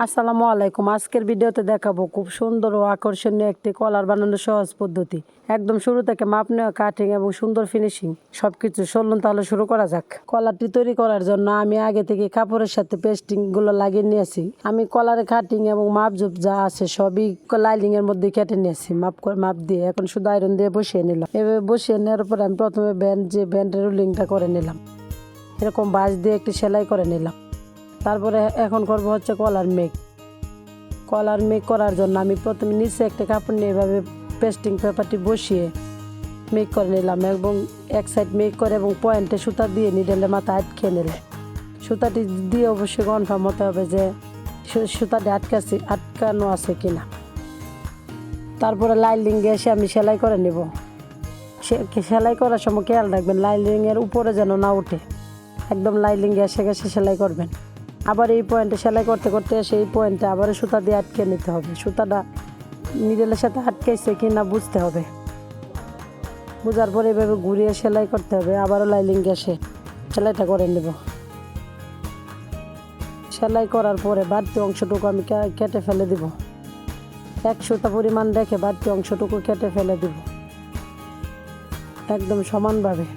আসসালামু আলাইকুম। আজকের ভিডিওতে দেখাবো খুব সুন্দর ও আকর্ষণীয় একটি কলার বানানোর সহজ পদ্ধতি। একদম শুরু থেকে মাপ নেওয়া, কাটিং এবং সুন্দর ফিনিশিং সবকিছু। চলুন তাহলে শুরু করা যাক। কলারটি তৈরি করার জন্য আমি আগে থেকে কাপড়ের সাথে পেস্টিং গুলো লাগিয়ে নিয়েছি। আমি কলারে কাটিং এবং মাপজোপ যা আছে সবই লাইলিং এর মধ্যে কেটে নিয়েছি মাপ দিয়ে। এখন শুধু আয়রন দিয়ে বসিয়ে নিলাম। এভাবে বসিয়ে নেওয়ার পর আমি প্রথমে ব্যান্ডের রুলিংটা করে নিলাম। এরকম বাঁশ দিয়ে একটি সেলাই করে নিলাম। তারপরে এখন করবো হচ্ছে কলার মেক করার জন্য আমি প্রথমে নিচে একটা কাপড় নিয়ে এভাবে পেস্টিং পেপারটি বসিয়ে মেক করে নিলাম এবং এক সাইড মেক করে এবং পয়েন্টে সুতা দিয়ে নিডেলের মাথা আটকে নিলাম। সুতাটি দিয়ে অবশ্যই কনফার্ম হতে হবে যে সুতাটি আটকানো আছে কিনা। তারপরে লাইলিং এসে আমি সেলাই করে নেব। সেলাই করার সময় খেয়াল রাখবেন লাইলিংয়ের উপরে যেন না উঠে, একদম লাইলিং এসে সেলাই করবেন। আবার এই পয়েন্টে সেলাই করতে করতে সেই পয়েন্টে আবার সুতা দিয়ে আটকে নিতে হবে। সুতাটা নিডেলের সাথে আটকেছে কি না বুঝতে হবে। বোঝার পরে এভাবে ঘুরিয়ে সেলাই করতে হবে। আবারও লাইলিং এসে সেলাইটা করে নেব। সেলাই করার পরে বাড়তি অংশটুকু আমি কেটে ফেলে দিব। এক সুতা পরিমাণ রেখে বাড়তি অংশটুকু কেটে ফেলে দিব একদম সমানভাবে।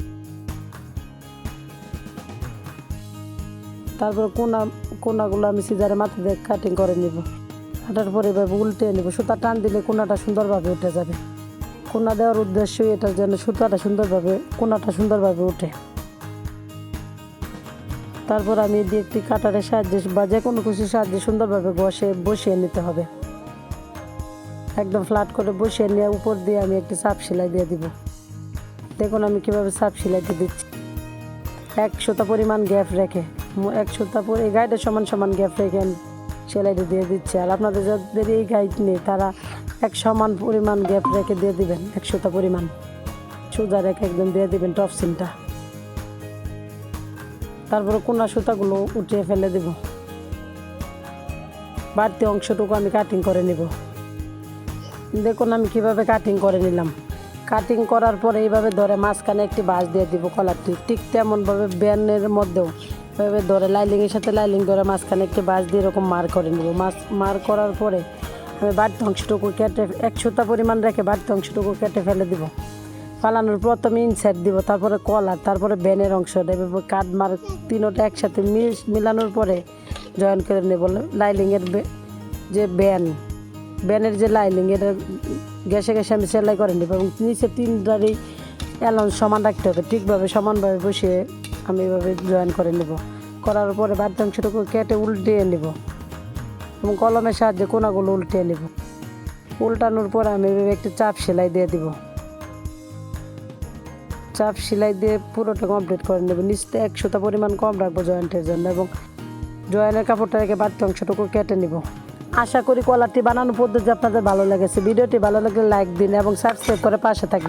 তারপর কোনাগুলো আমি সিজারে মাথা দিয়ে কাটিং করে নিব। কাটার পরে এভাবে উল্টে নিব। সুতা টান দিলে কোনাটা সুন্দরভাবে উঠে যাবে। কোনা দেওয়ার উদ্দেশ্যই এটার জন্য কোনাটা সুন্দরভাবে উঠে। তারপর আমি দিয়ে একটি কাটারের সাহায্যে বা যে কোনো কিছুর সাহায্যে সুন্দরভাবে বসিয়ে নিতে হবে। একদম ফ্ল্যাট করে বসিয়ে নিয়ে উপর দিয়ে আমি একটি চাপ সেলাই দিয়ে দিব। দেখুন আমি কিভাবে চাপ সেলাইতে দিচ্ছি। এক সুতা পরিমাণ গ্যাপ রেখে এক সুতা পরে এই গাইডের সমান গ্যাপ রেখে আমি সেলাইটা দিয়ে দিচ্ছি। আর আপনাদের যাদের এই গাইড নেই তারা এক সমান পরিমাণ গ্যাপ রেখে দিয়ে দিবেন। এক সুতা পরিমাণ সোজা রেখে একদম দিয়ে দিবেন টপ সিনটা। তারপরে কোনা সুতাগুলো উঠিয়ে ফেলে দেব। বাড়তি অংশটুকু আমি কাটিং করে নিব। দেখুন আমি কিভাবে কাটিং করে নিলাম। কাটিং করার পরে এইভাবে ধরে মাঝখানে একটি বাঁশ দিয়ে দিব কলারটি। ঠিক তেমনভাবে ব্যানের মধ্যেও এভাবে ধরে লাইলিংয়ের সাথে লাইলিং ধরে মাঝখানে একটি বাঁশ দিয়ে এরকম মার করে নেব। মার করার পরে আমি বাড়তি অংশটুকু কেটে এক সুতা পরিমাণ রেখে বাড়তি অংশটুকু কেটে ফেলে দিব। ফালানোর প্রথমে ইনসাইড দিব, তারপরে কলার, তারপরে ব্যানের অংশটা এভাবে কাট মার তিনোটা একসাথে মিলানোর পরে জয়েন করে নেব। লাইলিংয়ের যে ব্যানের যে লাইলিং এটা গ্যাসে আমি সেলাই করে নেব এবং নিচে তিনটারই অ্যালাউন্স সমান রাখতে হবে। ঠিকভাবে সমানভাবে বসিয়ে আমি এভাবে জয়েন করে নেব। করার পরে বাড়তি অংশটুকু কেটে উল্টিয়ে নেব এবং কলমের সাহায্যে কোনাগুলো উল্টিয়ে নেব। উল্টানোর পরে আমি এভাবে একটু চাপ সেলাই দিয়ে দিব। চাপ সেলাই দিয়ে পুরোটা কমপ্লিট করে নেব। নিচতে এক সুতা পরিমাণ কম রাখবো জয়েন্টের জন্য এবং জয়েন্টের কাপড়টা রেখে বাড়তি অংশটুকু কেটে নেব। আশা করি কলারটি বানানোর পদ্ধতি আপনাদের ভালো লেগেছে। ভিডিওটি ভালো লাগলে লাইক দিন এবং সাবস্ক্রাইব করে পাশে থাকবেন।